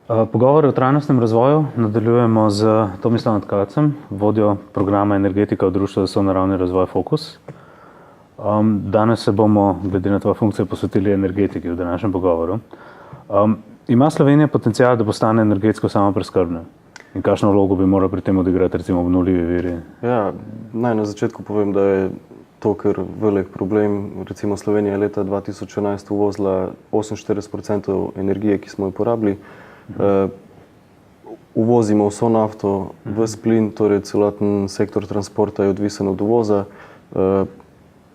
Pogovore o trajnostnem razvoju nadaljujemo z Tomislavom Tkacem, vodjo programa Energetika v Društvu za sonaravni razvoj Fokus. Danes se bomo, glede na tvojo funkcijo, posvetili energetiki v današnjem pogovoru. Ima Slovenija potencial, da postane energetsko samopreskrbna? In kakšno vlogo bi moral pri tem odigrati recimo obnovljivi viri? Ja, naj na začetku povem, da je to kar velik problem. Recimo Slovenija je leta 2011 uvozila 48% energije, ki smo jo porabili. Uvozimo vso nafto, ves plin, torej celoten sektor transporta je odvisen od uvoza.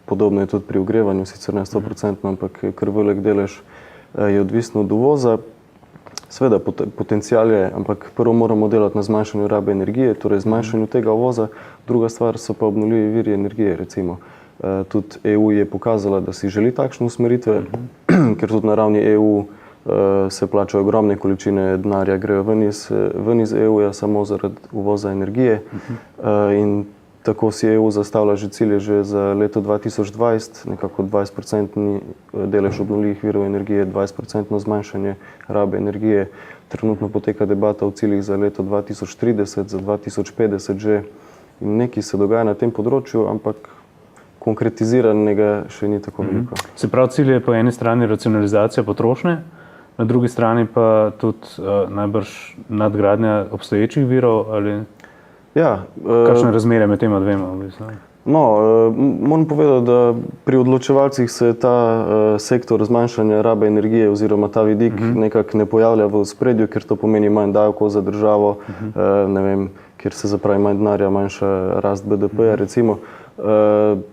Podobno je tudi pri ogrevanju, sicer ne 100%, ampak kar velik delež je odvisen od uvoza. Seveda potencial je, ampak prvo moramo delati na zmanjšanju rabe energije, torej zmanjšanju tega uvoza. Druga stvar so pa obnovljivi viri energije, recimo. Tudi EU je pokazala, da si želi takšne usmeritve, ker tudi na ravni EU se plačajo ogromne količine denarja, grejo ven iz EU-ja samo zaradi uvoza energije. In tako si EU zastavlja že cilje že za leto 2020, nekako 20% delež obnovljivih virov energije, 20% zmanjšanje rabe energije. Trenutno poteka debata o ciljih za leto 2030, za 2050 že. In nekaj se dogaja na tem področju, ampak konkretiziranega še ni tako veliko. Se pravi, cilj je po eni strani racionalizacija potrošnje, na drugi strani pa tudi najbrž nadgradnja obstoječih virov, ali ja, kakšne razmere med tema dvema? Moram povedati, da pri odločevalcih se ta sektor zmanjšanja rabe energije oziroma ta vidik nekako ne pojavlja v ospredju, ker to pomeni manj davkov za državo, ne vem, kjer se zapravi manj denarja, manjša rast BDP-ja recimo.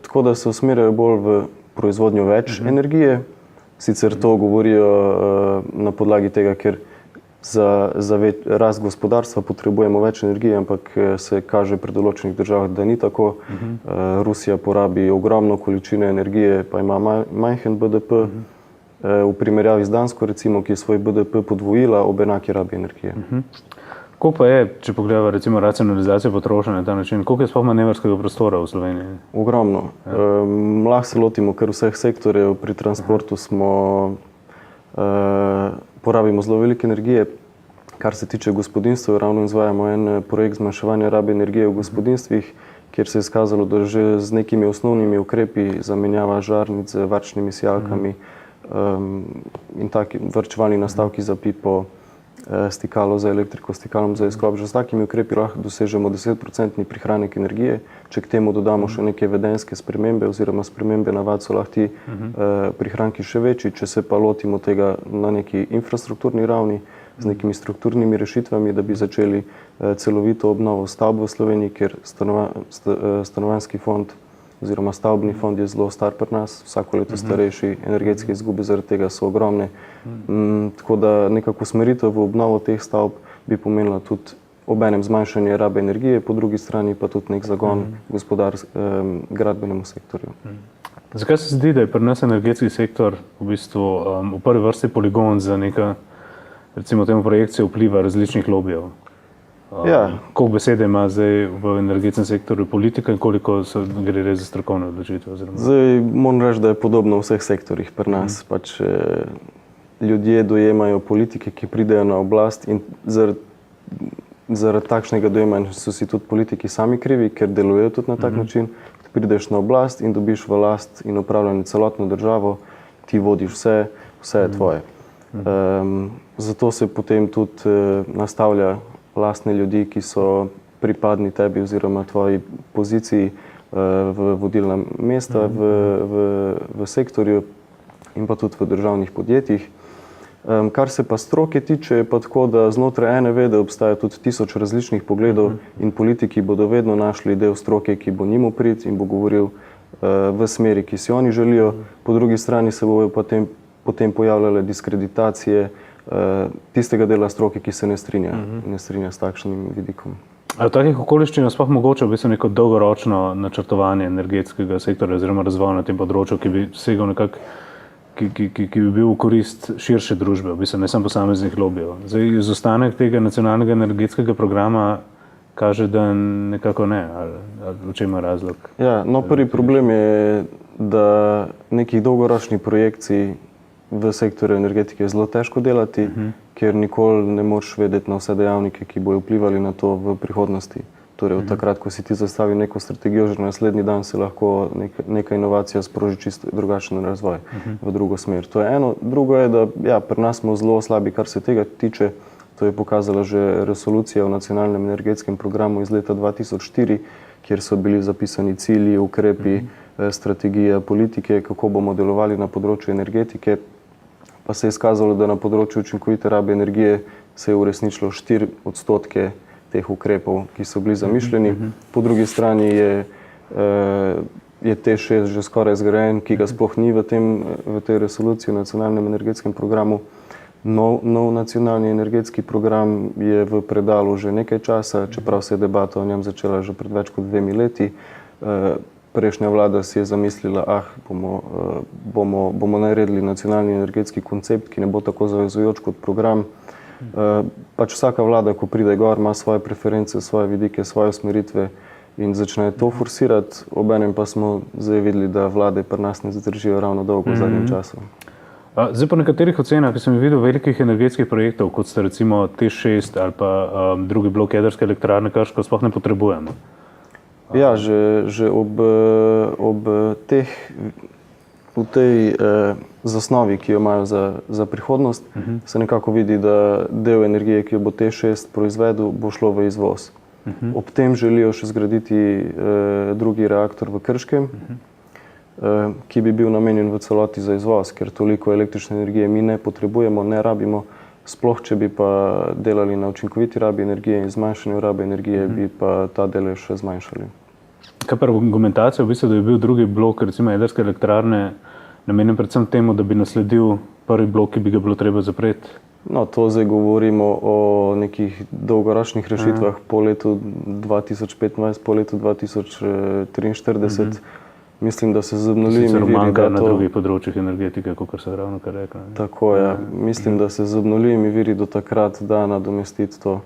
Tako da se usmerjajo bolj v proizvodnjo več energije. Sicer to govorijo na podlagi tega, ker za rast gospodarstva potrebujemo več energije, ampak se kaže pri določenih državah, da ni tako. Rusija porabi ogromno količine energije, pa ima majhen BDP. V primerjavi z Dansko, recimo, ki je svoj BDP podvojila ob enaki rabi energije. Koliko pa je, če pogledamo recimo racionalizacijo potrošnje na ta način, koliko je sploh manevrskega prostora v Sloveniji? Ogromno. Lahko se lotimo kar vseh sektorjev. Pri transportu porabimo zelo veliko energije. Kar se tiče gospodinjstev, ravno izvajamo en projekt zmanjševanja rabe energije v gospodinjstvih, kjer se je izkazalo, da že z nekimi osnovnimi ukrepi, zamenjava žarnic z varčnimi sijalkami in taki varčevalni nastavki za pipo, stikalo za elektriko, stikalom za izklop, že s takimi ukrepi lahko dosežemo 10% prihranek energije. Če k temu dodamo še neke vedenjske spremembe oziroma spremembe navad, so lahko ti prihranki še večji. Če se pa lotimo tega na neki infrastrukturni ravni, z nekimi strukturnimi rešitvami, da bi začeli celovito obnovo stavb v Sloveniji, ker stanovanjski fond oziroma stavbni fond je zelo star pri nas, vsako leto starejši, energetske izgube zaradi tega so ogromne. Tako da nekako usmeritev v obnovo teh stavb bi pomenila tudi obenem zmanjšanje rabe energije, po drugi strani pa tudi nek zagon gradbenemu sektorju. Zakaj se zdi, da je pri nas energetski sektor v bistvu v prvi vrsti poligon za neka, recimo temu projekcijo vpliva različnih lobijev? Koliko besede ima zdaj v energetskem sektorju politika in koliko gre res za strokovne odločitve? Zdaj moram reči, da je podobno v vseh sektorjih pri nas. Pač ljudje dojemajo politike, ki pridejo na oblast, in zaradi takšnega dojemanja so si tudi politiki sami krivi, ker delujejo tudi na tak način. Ko prideš na oblast in dobiš v last in upravljanje celotno državo, ti vodiš vse je tvoje. Zato se potem tudi nastavlja lastne ljudi, ki so pripadni tebi oziroma tvoji poziciji v vodilna mesta v sektorju in pa tudi v državnih podjetjih. Kar se pa stroke tiče, je pa tako, da znotraj ene vede obstaja tudi 1000 različnih pogledov in politiki bodo vedno našli del stroke, ki bo njim uprit in bo govoril v smeri, ki si oni želijo. Po drugi strani se bojo potem pojavljale diskreditacije tistega dela stroke, ki se ne strinja s takšnim vidikom. A v takih okoliščinah sploh mogoče v bistvu neko dolgoročno načrtovanje energetskega sektorja oziroma razvoja na tem področju, ki bi segal nekako, ki bi bil v korist širše družbe, v bistvu ne samo posameznih lobijev? Zdaj, izostanek tega nacionalnega energetskega programa kaže, da nekako ne, ali v čem je razlog? Ja, no, prvi problem je, da nekih dolgoročnih projekcij v sektorju energetike je zelo težko delati, ker nikoli ne moreš vedeti na vse dejavnike, ki bojo vplivali na to v prihodnosti. Torej, od takrat, ko si ti zastavi neko strategijo, že naslednji dan se lahko neka inovacija sproži čisto drugačen razvoj v drugo smer. To je eno. Drugo je, da ja, pri nas smo zelo slabi, kar se tega tiče. To je pokazala že resolucija o nacionalnem energetskem programu iz leta 2004, kjer so bili zapisani cilji, ukrepi, strategija, politike, kako bomo delovali na področju energetike. Pa se je izkazalo, da na področju učinkovite rabe energije se je uresničilo 4% teh ukrepov, ki so bili zamišljeni. Po drugi strani je TEŠ že skoraj zgrajen, ki ga sploh ni v tej resoluciji o nacionalnem energetskem programu. Nov nacionalni energetski program je v predalu že nekaj časa, čeprav se je debata o njem začela že pred več kot 2 leti. Prejšnja vlada si je zamislila, bomo naredili nacionalni energetski koncept, ki ne bo tako zavezujoč kot program. Pač vsaka vlada, ko pride gor, ima svoje preference, svoje vidike, svoje usmeritve in začne to forsirati. Obenem pa smo zdaj videli, da vlade pri nas ne zadržijo ravno dolgo v zadnjem času. Zdaj po nekaterih ocenah, ki sem jih videl velikih energetskih projektov, kot sta recimo TEŠ6 ali pa drugi blok jedrske elektrarne Krško, sploh ne potrebujemo. Ja, že v tej zasnovi, ki jo imajo za prihodnost, se nekako vidi, da del energije, ki jo bo TEŠ6 proizvedel, bo šlo v izvoz. Ob tem želijo še zgraditi drugi reaktor v Krškem, ki bi bil namenjen v celoti za izvoz, ker toliko električne energije mi ne potrebujemo, ne rabimo. Sploh, če bi pa delali na učinkoviti rabi energije in zmanjšanju rabe energije, bi pa ta delež še zmanjšali. Kaj pa argumentacija, v bistvu, da je bil drugi blok, recimo jedrske elektrarne, namenjen predvsem temu, da bi nasledil prvi blok, ki bi ga bilo treba zapreti? No, to zdaj govorimo o nekih dolgoročnih rešitvah po letu 2025, po letu 2043. Mislim, da se z obnovljivimi viri da to... na drugih področjih energetike, kot se ravno kar rekla. Tako je. Mislim, da se z obnovljivimi viri do takrat da nadomestiti to,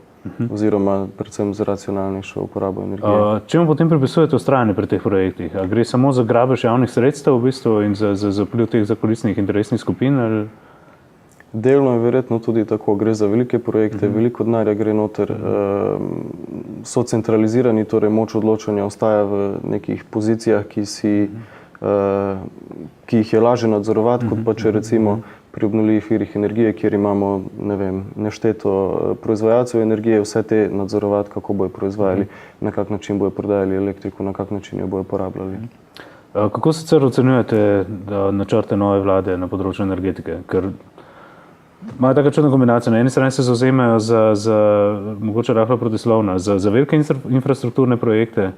oziroma predvsem z racionalnejšo uporabo energije. Čemu potem pripisujete vztrajanje pri teh projektih? A gre samo za grabež javnih sredstev v bistvu in za vpliv teh zakulisnih interesnih skupin? Ali? Delno je verjetno tudi tako. Gre za velike projekte, veliko denarja gre noter, so centralizirani, torej moč odločanja ostaja v nekih pozicijah, ki jih je lažje nadzorovati, kot pa če recimo pri obnovljivih virih energije, kjer imamo, ne vem, nešteto proizvajalcev energije, vse te nadzorovati, kako bojo proizvajali, na kak način bojo prodajali elektriko, na kak način jo bojo porabljali. Kako sicer ocenjujete načrte nove vlade na področju energetike? Ker imajo taka čudna kombinacija. Na eni strani se zauzemajo za mogoče rahlo protislovna, za velike infrastrukturne projekte,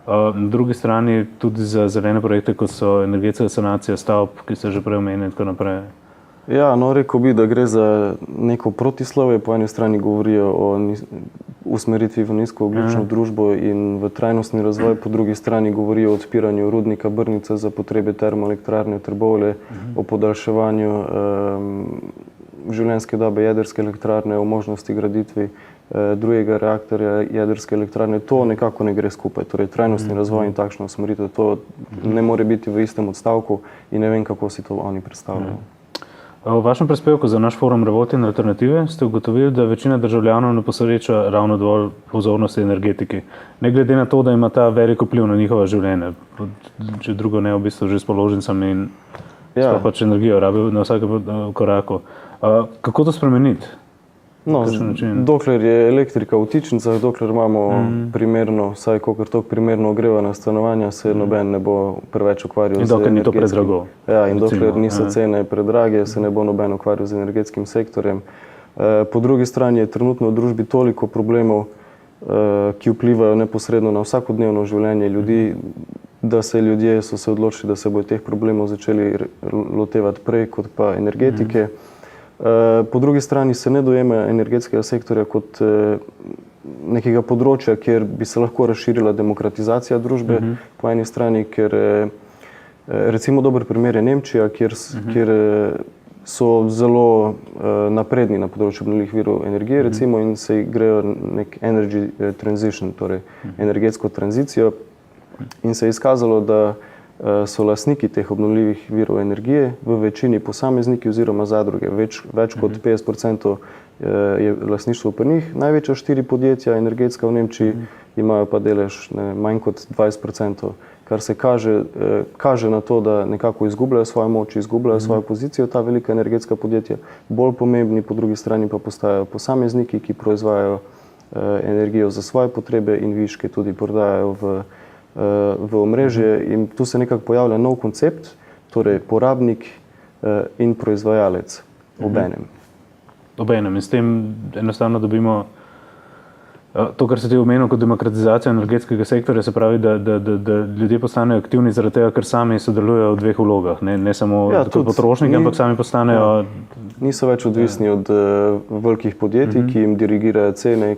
na drugi strani tudi za zelene projekte, kot so energetska sanacija stavb, ki se že prej omenili in tako naprej. Ja, no, rekel bi, da gre za neko protislovje. Po eni strani govorijo o usmeritvi v nizkoogljično družbo in v trajnostni razvoj, po drugi strani govorijo o odpiranju rudnika Brnica za potrebe termoelektrarne Trbovlje, o podaljševanju življenjske dobe jedrske elektrarne, o možnosti graditvi drugega reaktorja jedrske elektrarne. To nekako ne gre skupaj. Torej, trajnostni razvoj in takšna usmeritev, to ne more biti v istem odstavku in ne vem, kako si to oni predstavljajo. V vašem prispevku za naš forum Revolt in alternative ste ugotovili, da večina državljanov ne posreča ravno dovolj pozornosti energetiki. Ne glede na to, da ima ta velik vpliv na njihova življenja. Če drugo ne, v bistvu že s položnicami in sploh pač energijo rabijo na vsakem koraku. Kako to spremeniti? No, dokler je elektrika v tičnicah, dokler imamo primerno, vsaj kolikor toliko primerno ogrevana stanovanja, se noben ne bo preveč ukvarjal z energetskim. In dokler ni to predrago. Ja, in dokler niso cene predrage, se ne bo noben ukvarjal z energetskim sektorjem. Po drugi strani je trenutno v družbi toliko problemov, ki vplivajo neposredno na vsakodnevno življenje ljudi, da ljudje so se odločili, da se bodo teh problemov začeli lotevati prej kot pa energetike. Po drugi strani se ne dojema energetskega sektorja kot nekega področja, kjer bi se lahko razširila demokratizacija družbe. Po eni strani, ker recimo dober primer je Nemčija, kjer so zelo napredni na področju obnovljivih virov energije, recimo, in se grejo nek energy transition, torej energetsko tranzicijo. In se je izkazalo, da so lastniki teh obnovljivih virov energije, v večini posamezniki oziroma zadruge. Več kot 50% je lastništvo pri njih. Največja 4 podjetja energetska v Nemčiji imajo pa delež manj kot 20%, kar se kaže na to, da nekako izgubljajo svojo moč, izgubljajo svojo pozicijo, ta velika energetska podjetja. Bolj pomembni po drugi strani pa postajajo posamezniki, ki proizvajajo energijo za svoje potrebe in viške tudi prodajajo v omrežje. In tu se nekako pojavlja nov koncept, torej porabnik in proizvajalec obenem. Obenem in s tem enostavno dobimo to, kar se ti omenil kot demokratizacija energetskega sektorja, se pravi, da ljudje postanejo aktivni zaradi tega, ker sami sodelujejo v dveh vlogah, ne samo kot potrošniki, ampak sami postanejo... Niso več odvisni od velikih podjetij, ki jim dirigirajo cene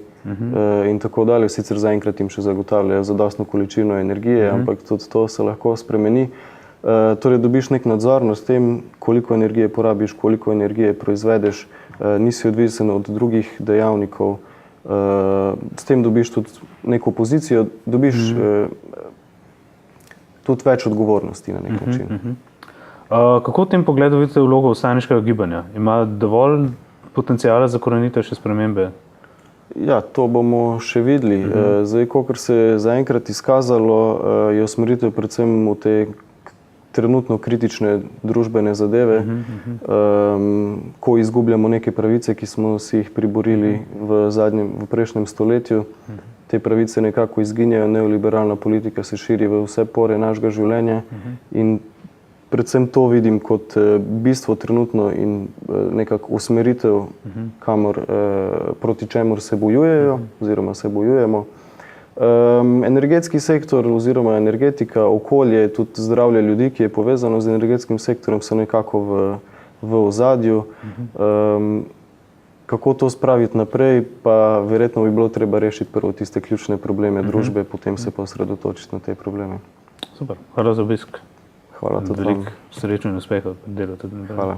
in tako dalje. Sicer zaenkrat jim še zagotavljajo zadostno količino energije, ampak tudi to se lahko spremeni. Torej dobiš nek nadzor nad tem, koliko energije porabiš, koliko energije proizvedeš, nisi odvisen od drugih dejavnikov. S tem dobiš tudi neko pozicijo, dobiš tudi več odgovornosti na nek način. Kako v tem pogledu vidite vlogo vstajniškega gibanja? Ima dovolj potencijala za korenitejše spremembe? Ja, to bomo še videli. Zdaj, kolikor se je zaenkrat izkazalo, je usmeritev predvsem v te trenutno kritične družbene zadeve, ko izgubljamo neke pravice, ki smo si jih priborili v prejšnjem stoletju. Te pravice nekako izginjajo, neoliberalna politika se širi v vse pore našega življenja in predvsem to vidim kot bistvo trenutno in nekako usmeritev, proti čemur se bojujejo oziroma se bojujemo. Energetski sektor oziroma energetika, okolje, tudi zdravje ljudi, ki je povezano z energetskim sektorjem, so nekako v ozadju. Kako to spraviti naprej, pa verjetno bi bilo treba rešiti prvo tiste ključne probleme družbe, potem se pa osredotočiti na te probleme. Super, hvala za obisk. Hvala tudi vam. Veliko srečno in uspeha pri delu tudi naprej. Hvala.